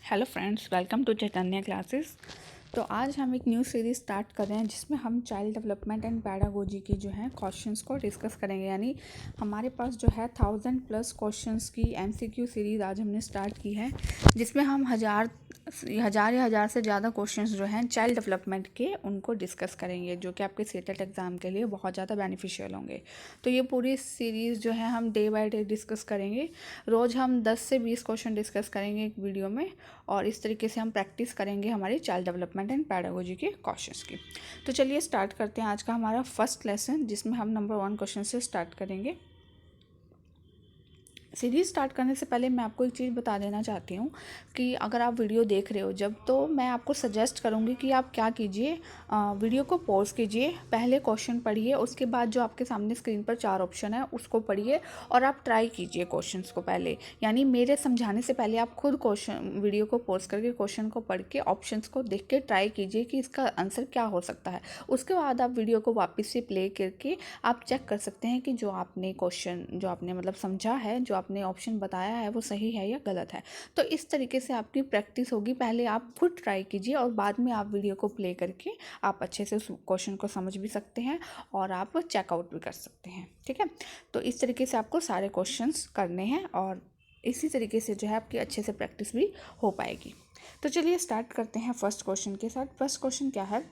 Hello friends, welcome to Chaitanya classes. तो आज हम एक न्यू सीरीज़ स्टार्ट कर रहे हैं जिसमें हम चाइल्ड डेवलपमेंट एंड पैडागोजी की जो है क्वेश्चंस को डिस्कस करेंगे। यानी हमारे पास जो है 1000+ क्वेश्चंस की एमसीक्यू सीरीज़ आज हमने स्टार्ट की है, जिसमें हम हज़ार या हज़ार से ज़्यादा क्वेश्चंस जो हैं चाइल्ड डेवलपमेंट के उनको डिस्कस करेंगे, जो कि आपके सीटेट एग्ज़ाम के लिए बहुत ज़्यादा बेनिफिशियल होंगे। तो ये पूरी सीरीज़ जो है हम डे बाय डे डिस्कस करेंगे। रोज़ हम 10 से 20 क्वेश्चन डिस्कस करेंगे एक वीडियो में, और इस तरीके से हम प्रैक्टिस करेंगे हमारी चाइल्ड डेवलपमेंट एंड पैडागोजी के क्वेश्चंस की। तो चलिए स्टार्ट करते हैं आज का हमारा फर्स्ट लेसन, जिसमें हम नंबर 1 क्वेश्चन से स्टार्ट करेंगे। सीरीज़ स्टार्ट करने से पहले मैं आपको एक चीज़ बता देना चाहती हूँ कि अगर आप वीडियो देख रहे हो जब, तो मैं आपको सजेस्ट करूँगी कि आप क्या कीजिए, वीडियो को पॉज कीजिए, पहले क्वेश्चन पढ़िए, उसके बाद जो आपके सामने स्क्रीन पर 4 ऑप्शन है उसको पढ़िए और आप ट्राई कीजिए क्वेश्चंस को पहले। यानी मेरे समझाने से पहले आप खुद क्वेश्चन वीडियो को पॉज करके क्वेश्चन को पढ़ के ऑप्शंस को देख के ट्राई कीजिए कि इसका आंसर क्या हो सकता है। उसके बाद आप वीडियो को वापस से प्ले करके आप चेक कर सकते हैं कि जो आपने क्वेश्चन जो आपने मतलब समझा है, जो आपने ऑप्शन बताया है वो सही है या गलत है। तो इस तरीके से आपकी प्रैक्टिस होगी। पहले आप खुद ट्राई कीजिए और बाद में आप वीडियो को प्ले करके आप अच्छे से उस क्वेश्चन को समझ भी सकते हैं और आप चेकआउट भी कर सकते हैं। ठीक है, तो इस तरीके से आपको सारे क्वेश्चंस करने हैं और इसी तरीके से जो है आपकी अच्छे से प्रैक्टिस भी हो पाएगी। तो चलिए स्टार्ट करते हैं फर्स्ट क्वेश्चन के साथ। फर्स्ट क्वेश्चन क्या है?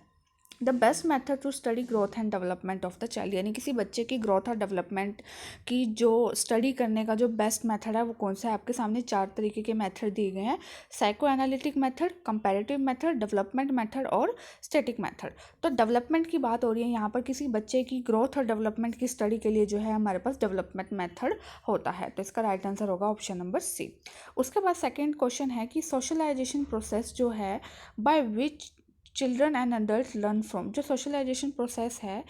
The best method to study growth and development of the child. यानी किसी बच्चे की ग्रोथ और डेवलपमेंट की जो स्टडी करने का जो बेस्ट मेथड है वो कौन सा है? आपके सामने 4 तरीके के मेथड दिए गए हैं: psycho analytic method, comparative method, development method और स्टैटिक मेथड। तो डेवलपमेंट की बात हो रही है यहाँ पर। किसी बच्चे की ग्रोथ और डेवलपमेंट की स्टडी के लिए जो है हमारे पास डेवलपमेंट मेथड होता है। तो इसका राइट आंसर होगा ऑप्शन नंबर सी। उसके बाद सेकेंड क्वेश्चन है कि सोशलाइजेशन प्रोसेस जो है by which children and adult learn from. जो सोशलाइजेशन प्रोसेस है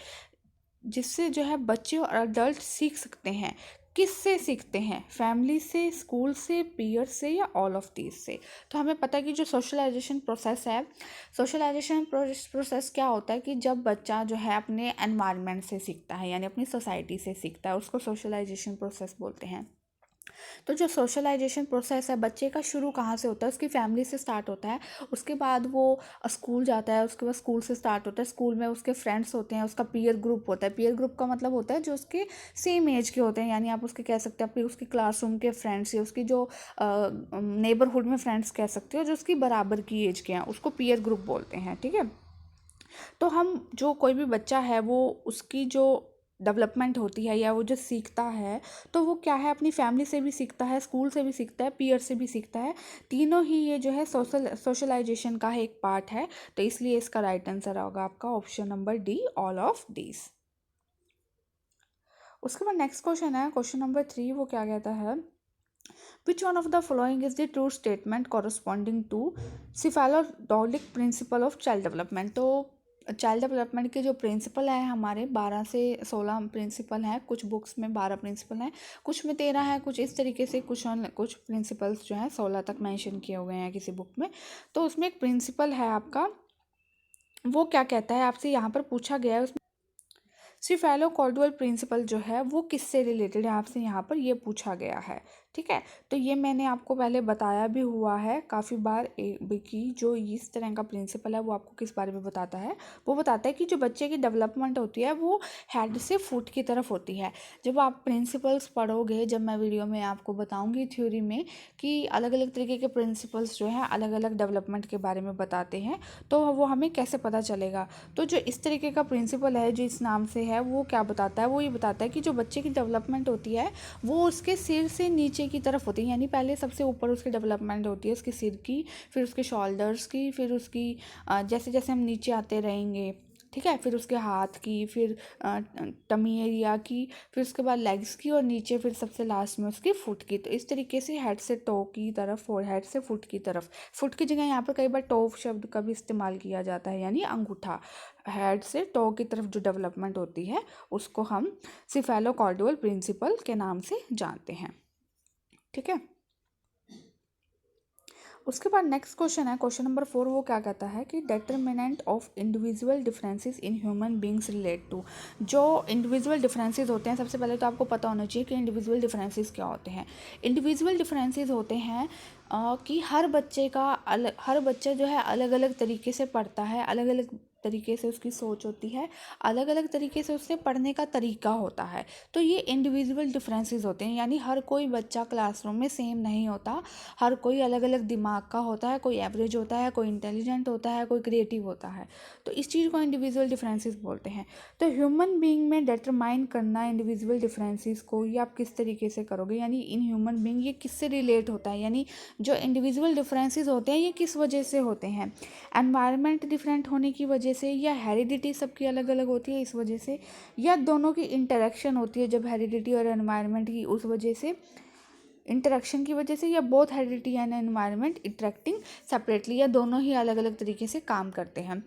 जिससे जो है बच्चे और अडल्ट सीख सकते हैं, किससे सीखते हैं? फैमिली से, स्कूल से, पीयर से या ऑल ऑफ दीज से? तो हमें पता है कि जो सोशलाइजेशन प्रोसेस है, सोशलाइजेशन प्रोसेस क्या होता है कि जब बच्चा जो है अपने एनवायरनमेंट से सीखता है, यानी अपनी सोसाइटी से सीखता है, उसको सोशलाइजेशन प्रोसेस बोलते हैं। तो जो सोशलाइजेशन प्रोसेस है बच्चे का शुरू कहाँ से होता है? उसकी फैमिली से स्टार्ट होता है। उसके बाद वो स्कूल जाता है, उसके बाद स्कूल से स्टार्ट होता है। स्कूल में उसके फ्रेंड्स होते हैं, उसका पीयर ग्रुप होता है। पीयर ग्रुप का मतलब होता है जो उसके सेम एज के होते हैं, यानी आप उसके कह सकते हैं अपनी उसकी क्लासरूम के फ्रेंड्स या उसकी जो नेबरहुड में फ्रेंड्स कह सकते हो जो उसकी बराबर की एज के हैं, उसको पीयर ग्रुप बोलते हैं। ठीक है, तो हम जो कोई भी बच्चा है वो उसकी जो डेवलपमेंट होती है या वो जो सीखता है, तो वो क्या है, अपनी फैमिली से भी सीखता है, स्कूल से भी सीखता है, पीयर से भी सीखता है। तीनों ही ये जो है सोशलाइजेशन का एक पार्ट है। तो इसलिए इसका राइट आंसर होगा आपका option number D, all of these. उसके बाद नेक्स्ट क्वेश्चन है क्वेश्चन नंबर 3। वो क्या कहता है? Which one of the following is the true statement corresponding to cephalocaudal principle of child development. तो चाइल्ड डेवलपमेंट के जो प्रिंसिपल हैं हमारे 12 से 16 प्रिंसिपल हैं। कुछ बुक्स में 12 प्रिंसिपल हैं, कुछ में 13 है, कुछ इस तरीके से कुछ प्रिंसिपल्स जो हैं 16 तक मेंशन किए हुए हैं किसी बुक में। तो उसमें एक प्रिंसिपल है आपका, वो क्या कहता है आपसे यहाँ पर पूछा गया है। सिफेलो कॉर्डुअल प्रिंसिपल जो है वो किससे रिलेटेड है, आपसे यहाँ पर ये पूछा गया है। ठीक है, तो ये मैंने आपको पहले बताया भी हुआ है काफ़ी बार कि जो इस तरह का प्रिंसिपल है वो आपको किस बारे में बताता है? वो बताता है कि जो बच्चे की डेवलपमेंट होती है वो हेड से फुट की तरफ होती है। जब आप प्रिंसिपल्स पढ़ोगे, जब मैं वीडियो में आपको बताऊँगी थ्योरी में कि अलग अलग तरीके के प्रिंसिपल्स जो हैं अलग अलग डेवलपमेंट के बारे में बताते हैं, तो वो हमें कैसे पता चलेगा? तो जो इस तरीके का प्रिंसिपल है जो इस नाम से है, वो क्या बताता है? वो ये बताता है कि जो बच्चे की डेवलपमेंट होती है वो उसके सिर से नीचे की तरफ होती है। यानी पहले सबसे ऊपर उसकी डेवलपमेंट होती है उसके सिर की, फिर उसके शोल्डर्स की, फिर उसकी जैसे जैसे हम नीचे आते रहेंगे, ठीक है, फिर उसके हाथ की, फिर टमी एरिया की, फिर उसके बाद लेग्स की, और नीचे फिर सबसे लास्ट में उसकी फुट की। तो इस तरीके से हेड से टो की तरफ और हेड से फुट की तरफ, फुट की जगह यहाँ पर कई बार टो शब्द का भी इस्तेमाल किया जाता है, यानी अंगूठा। हेड से टो की तरफ जो डेवलपमेंट होती है उसको हम सिफेलोकॉर्डुअल प्रिंसिपल के नाम से जानते हैं। ठीक है, उसके बाद नेक्स्ट क्वेश्चन है, क्वेश्चन नंबर 4। वो क्या कहता है कि determinant of individual differences in human beings relate to. जो इंडिविजुअल डिफरेंसेस होते हैं, सबसे पहले तो आपको पता होना चाहिए कि इंडिविजुअल डिफरेंसेस क्या होते हैं। इंडिविजुअल डिफरेंसेस होते हैं कि हर बच्चा जो है अलग अलग तरीके से पढ़ता है, अलग अलग तरीके से उसकी सोच होती है, अलग अलग तरीके से उससे पढ़ने का तरीका होता है। तो ये इंडिविजुअल डिफरेंसेस होते हैं, यानी हर कोई बच्चा क्लासरूम में सेम नहीं होता, हर कोई अलग अलग दिमाग का होता है, कोई एवरेज होता है, कोई इंटेलिजेंट होता है, कोई क्रिएटिव होता है। तो इस चीज़ को इंडिविजुअल डिफरेंसेस बोलते हैं। तो ह्यूमन बीइंग में डिटरमाइन करना इंडिविजुअल डिफरेंसेस को, ये आप किस तरीके से करोगे, यानी इन ह्यूमन बीइंग ये किससे रिलेट होता है, यानी जो इंडिविजुअल डिफरेंसेस होते हैं ये किस वजह से होते हैं। एनवायरनमेंट डिफरेंट होने की वजह से, या हेरिडिटी सबकी अलग अलग होती है इस वजह से, या दोनों की इंटरेक्शन होती है जब हेरिडिटी और एनवायरनमेंट की उस वजह से, इंटरेक्शन की वजह से, या both heredity and environment interacting separately, या दोनों ही अलग अलग तरीके से काम करते हैं।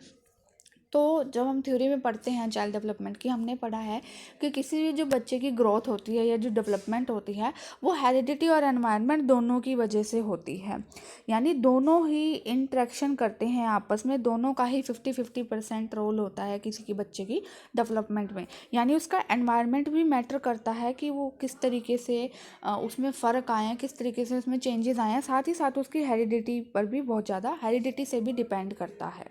तो जब हम थ्योरी में पढ़ते हैं चाइल्ड डेवलपमेंट की, हमने पढ़ा है कि किसी भी जो बच्चे की ग्रोथ होती है या जो डेवलपमेंट होती है वो हेरिडिटी और एनवायरनमेंट दोनों की वजह से होती है, यानी दोनों ही इंटरेक्शन करते हैं आपस में, दोनों का ही 50-50% रोल होता है किसी की बच्चे की डेवलपमेंट में। यानी उसका एनवायरनमेंट भी मैटर करता है कि वो किस तरीके से उसमें फ़र्क आए हैं, किस तरीके से उसमें चेंजेस आए हैं, साथ ही साथ उसकी हेरिडिटी पर भी बहुत ज़्यादा, हेरिडिटी से भी डिपेंड करता है।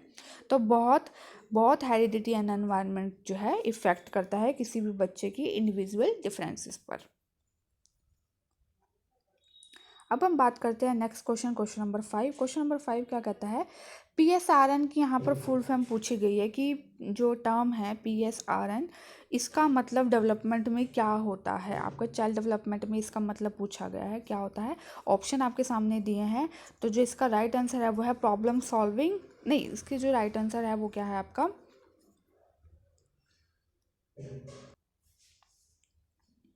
तो बहुत बहुत हेरिडिटी एंड एनवायरनमेंट जो है इफ़ेक्ट करता है किसी भी बच्चे की इंडिविजुअल डिफरेंसेस पर। अब हम बात करते हैं next question, question number 5। Question number 5 क्या कहता है, PSRN की यहाँ पर फुल फॉर्म पूछी गई है कि जो टर्म है PSRN, इसका मतलब डेवलपमेंट में क्या होता है। आपका चाइल्ड डेवलपमेंट में इसका मतलब पूछा गया है क्या होता है। ऑप्शन आपके सामने दिए हैं, तो जो इसका राइट आंसर है वो है प्रॉब्लम सॉल्विंग, नहीं, इसकी जो राइट आंसर है वो क्या है आपका,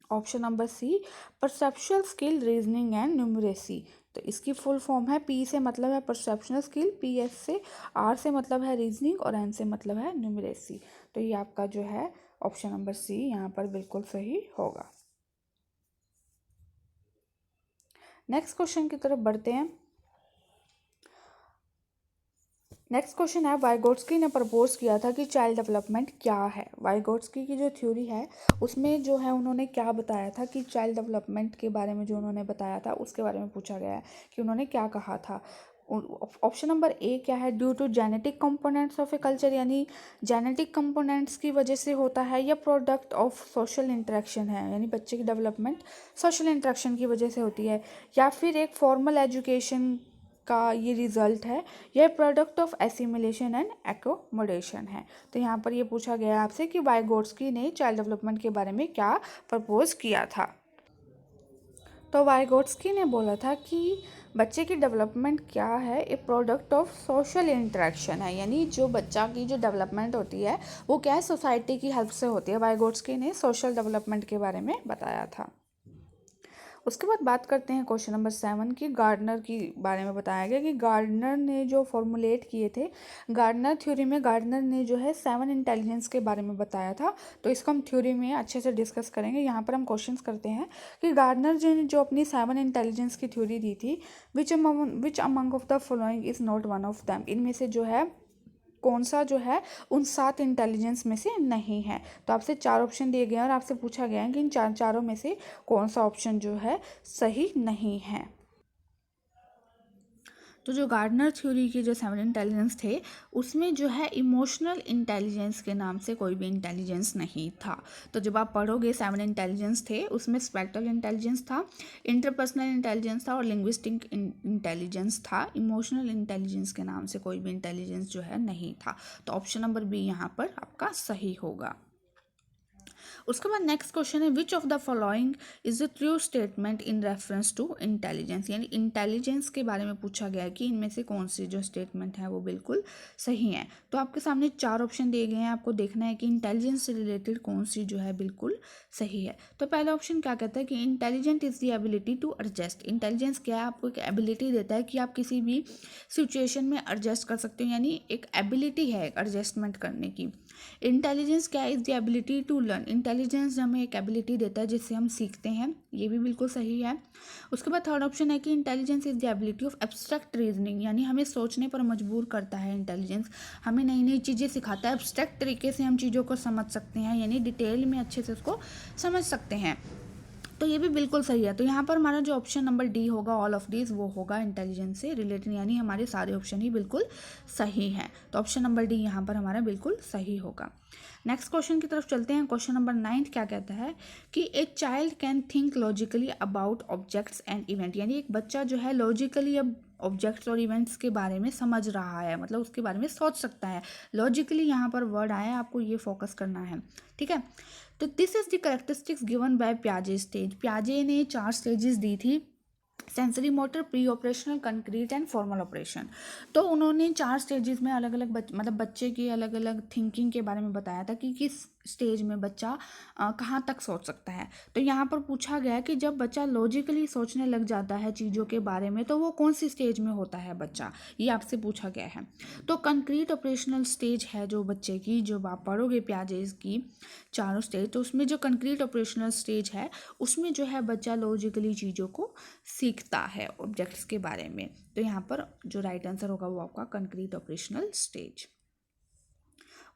option number C, perceptual skill, reasoning and numeracy. तो इसकी फुल फॉर्म है, P से मतलब है परसेप्शनल स्किल, PS से, R से मतलब है रीजनिंग और N से मतलब है न्यूमरेसी। तो ये आपका जो है ऑप्शन नंबर सी यहाँ पर बिल्कुल सही होगा। नेक्स्ट क्वेश्चन की तरफ बढ़ते हैं। नेक्स्ट क्वेश्चन है, वाइगोट्स्की ने प्रपोज किया था कि चाइल्ड डेवलपमेंट क्या है। वाइगोट्स्की की जो थ्योरी है उसमें जो है उन्होंने क्या बताया था कि चाइल्ड डेवलपमेंट के बारे में जो उन्होंने बताया था उसके बारे में पूछा गया है कि उन्होंने क्या कहा था। ऑप्शन नंबर ए क्या है, due to genetic components of a culture, यानी जेनेटिक कंपोनेंट्स की वजह से होता है, या प्रोडक्ट ऑफ सोशल इंटरेक्शन है, यानी बच्चे की डेवलपमेंट सोशल इंटरेक्शन की वजह से होती है, या फिर एक फॉर्मल एजुकेशन का ये रिजल्ट है, यह product of assimilation and accommodation है। तो यहाँ पर ये पूछा गया है आपसे कि वाइगोट्स्की ने चाइल्ड डेवलपमेंट के बारे में क्या प्रपोज किया था। तो वाइगोट्स्की ने बोला था कि बच्चे की डेवलपमेंट क्या है, ए प्रोडक्ट ऑफ सोशल इंटरेक्शन है, यानी जो बच्चा की जो डेवलपमेंट होती है वो क्या है, सोसाइटी की हेल्प से होती है। वाइगोट्स्की ने सोशल डेवलपमेंट के बारे में बताया था। उसके बाद बात करते हैं क्वेश्चन नंबर 7 की, गार्डनर की बारे में बताया गया कि गार्डनर ने जो फॉर्मुलेट किए थे, गार्डनर थ्योरी में गार्डनर ने जो है 7 इंटेलिजेंस के बारे में बताया था। तो इसको हम थ्योरी में अच्छे से डिस्कस करेंगे। यहाँ पर हम क्वेश्चंस करते हैं कि गार्डनर जो अपनी 7 इंटेलिजेंस की थ्योरी दी थी, which among of the following is not one of them, इनमें से जो है कौन सा जो है उन 7 इंटेलिजेंस में से नहीं है। तो आपसे 4 ऑप्शन दिए गए हैं और आपसे पूछा गया है कि इन चारों में से कौन सा ऑप्शन जो है सही नहीं है। तो जो गार्डनर थ्योरी के जो 7 इंटेलिजेंस थे उसमें जो है इमोशनल इंटेलिजेंस के नाम से कोई भी इंटेलिजेंस नहीं था। तो जब आप पढ़ोगे 7 इंटेलिजेंस थे उसमें स्पेक्ट्रल इंटेलिजेंस था, इंटरपर्सनल इंटेलिजेंस था और लिंग्विस्टिक इंटेलिजेंस था। इमोशनल इंटेलिजेंस के नाम से कोई भी इंटेलिजेंस जो है नहीं था। तो ऑप्शन नंबर बी यहाँ पर आपका सही होगा। उसके बाद नेक्स्ट क्वेश्चन है, which of the following is the true statement in reference to intelligence, यानी इंटेलिजेंस के बारे में पूछा गया है कि इनमें से कौन सी जो स्टेटमेंट है वो बिल्कुल सही है। तो आपके सामने 4 ऑप्शन दिए गए हैं, आपको देखना है कि इंटेलिजेंस से रिलेटेड कौन सी जो है बिल्कुल सही है। तो पहला ऑप्शन क्या कहता है कि intelligent is the ability to adjust. Intelligence क्या है, आपको एक एबिलिटी देता है कि आप किसी भी सिचुएशन में एडजस्ट कर सकते हो, यानी एक एबिलिटी है एडजस्टमेंट करने की। इंटेलिजेंस क्या है, is the ability to learn. Intelligence हमें एक एबिलिटी देता है जिससे हम सीखते हैं, ये भी बिल्कुल सही है। उसके बाद थर्ड ऑप्शन है कि intelligence is the ability of abstract reasoning, यानी हमें सोचने पर मजबूर करता है इंटेलिजेंस, हमें नई नई चीज़ें सिखाता है, एब्स्ट्रैक्ट तरीके से हम चीज़ों को समझ सकते हैं, यानी डिटेल में अच्छे से उसको समझ सकते हैं। तो ये भी बिल्कुल सही है। तो यहाँ पर हमारा जो ऑप्शन नंबर डी होगा ऑल ऑफ दीज, वो होगा इंटेलिजेंस से रिलेटेड, यानी हमारे सारे ऑप्शन ही बिल्कुल सही हैं। तो ऑप्शन नंबर डी यहाँ पर हमारा बिल्कुल सही होगा। नेक्स्ट क्वेश्चन की तरफ चलते हैं। क्वेश्चन नंबर 9 क्या कहता है कि a child can think logically about objects and event, यानी एक बच्चा जो है लॉजिकली अब ऑब्जेक्ट्स और इवेंट्स के बारे में समझ रहा है, मतलब उसके बारे में सोच सकता है। लॉजिकली यहाँ पर वर्ड आया है, आपको ये फोकस करना है, ठीक है। तो this is the characteristics given by पियाजे स्टेज। पियाजे ने 4 स्टेजेस दी थी, sensory motor, pre operational, concrete and formal operation. तो उन्होंने 4 स्टेजेस में अलग अलग मतलब बच्चे की अलग अलग थिंकिंग के बारे में बताया था कि किस स्टेज में बच्चा कहाँ तक सोच सकता है। तो यहाँ पर पूछा गया कि जब बच्चा लॉजिकली सोचने लग जाता है चीज़ों के बारे में, तो वो कौन सी स्टेज में होता है बच्चा, ये आपसे पूछा गया है। तो कंक्रीट ऑपरेशनल स्टेज है जो बच्चे की, जो आप पढ़ोगे पियाजे की 4 स्टेज, तो उसमें जो कंक्रीट ऑपरेशनल स्टेज है उसमें जो है बच्चा लॉजिकली चीज़ों को सीखता है ऑब्जेक्ट्स के बारे में। तो यहाँ पर जो राइट आंसर होगा वो आपका कंक्रीट ऑपरेशनल स्टेज।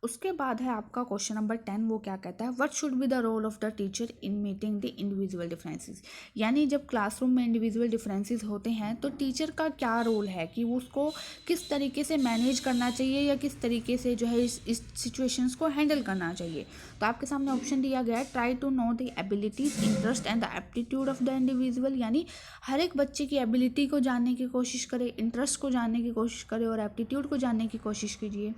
उसके बाद है आपका क्वेश्चन नंबर 10, वो क्या कहता है, what should be the role of the teacher in meeting the individual differences, यानी जब क्लासरूम में इंडिविजुअल डिफरेंसेस होते हैं तो टीचर का क्या रोल है कि वो उसको किस तरीके से मैनेज करना चाहिए या किस तरीके से जो है इस सिचुएशंस को हैंडल करना चाहिए। तो आपके सामने ऑप्शन दिया गया है, try to know the abilities, interest and the aptitude of the individual, यानी हर एक बच्चे की एबिलिटी को जानने की कोशिश करें, इंटरेस्ट को जानने की कोशिश करें और एप्टीट्यूड को जानने की कोशिश कीजिए।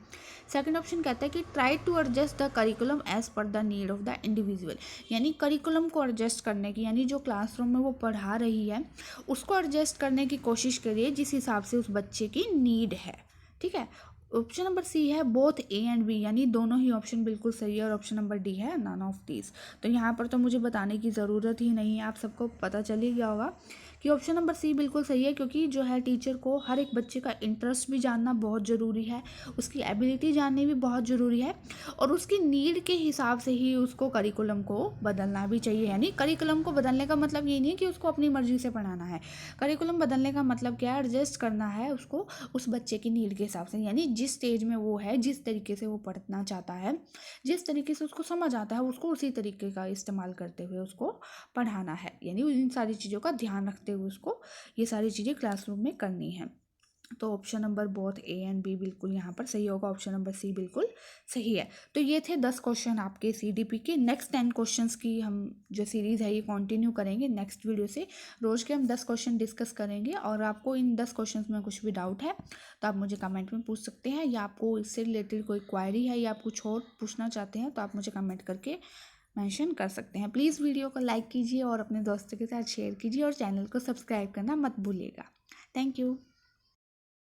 सेकंड ऑप्शन कहता है कि try to adjust the curriculum as per the need of the individual, यानी करिकुलम को एडजस्ट करने की, यानी जो क्लासरूम में वो पढ़ा रही है उसको एडजस्ट करने की कोशिश करिए जिस हिसाब से उस बच्चे की नीड है, ठीक है। ऑप्शन नंबर सी है बोथ ए एंड बी, यानी दोनों ही ऑप्शन बिल्कुल सही है, और ऑप्शन नंबर डी है नन ऑफ दीज। तो यहाँ पर तो मुझे बताने की ज़रूरत ही नहीं है, आप सबको पता चल ही गया होगा कि ऑप्शन नंबर सी बिल्कुल सही है, क्योंकि जो है टीचर को हर एक बच्चे का इंटरेस्ट भी जानना बहुत ज़रूरी है, उसकी एबिलिटी जाननी भी बहुत ज़रूरी है, और उसकी नीड के हिसाब से ही उसको करिकुलम को बदलना भी चाहिए। यानी करिकुलम को बदलने का मतलब ये नहीं है कि उसको अपनी मर्ज़ी से पढ़ाना है, करिकुलम बदलने का मतलब क्या है, एडजस्ट करना है उसको उस बच्चे की नीड के हिसाब से, यानी जिस स्टेज में वो है, जिस तरीके से वो पढ़ना चाहता है, जिस तरीके से उसको समझ आता है, उसको उसी तरीके का इस्तेमाल करते हुए उसको पढ़ाना है, यानी इन सारी चीज़ों का ध्यान रखते हुए उसको ये सारी चीज़ें क्लासरूम में करनी है। तो option number both A and B बिल्कुल यहाँ पर सही होगा, ऑप्शन नंबर सी बिल्कुल सही है। तो ये थे 10 क्वेश्चन आपके सीडीपी के। नेक्स्ट 10 क्वेश्चंस की हम जो सीरीज़ है ये कंटिन्यू करेंगे नेक्स्ट वीडियो से। रोज़ के हम 10 क्वेश्चन डिस्कस करेंगे, और आपको इन 10 क्वेश्चन में कुछ भी डाउट है तो आप मुझे कमेंट में पूछ सकते हैं, या आपको इससे रिलेटेड कोई क्वायरी है या आप कुछ और पूछना चाहते हैं तो आप मुझे कमेंट करके मेंशन कर सकते हैं। प्लीज़ वीडियो को लाइक कीजिए और अपने दोस्तों के साथ शेयर कीजिए, और चैनल को सब्सक्राइब करना मत भूलिएगा। Thank you.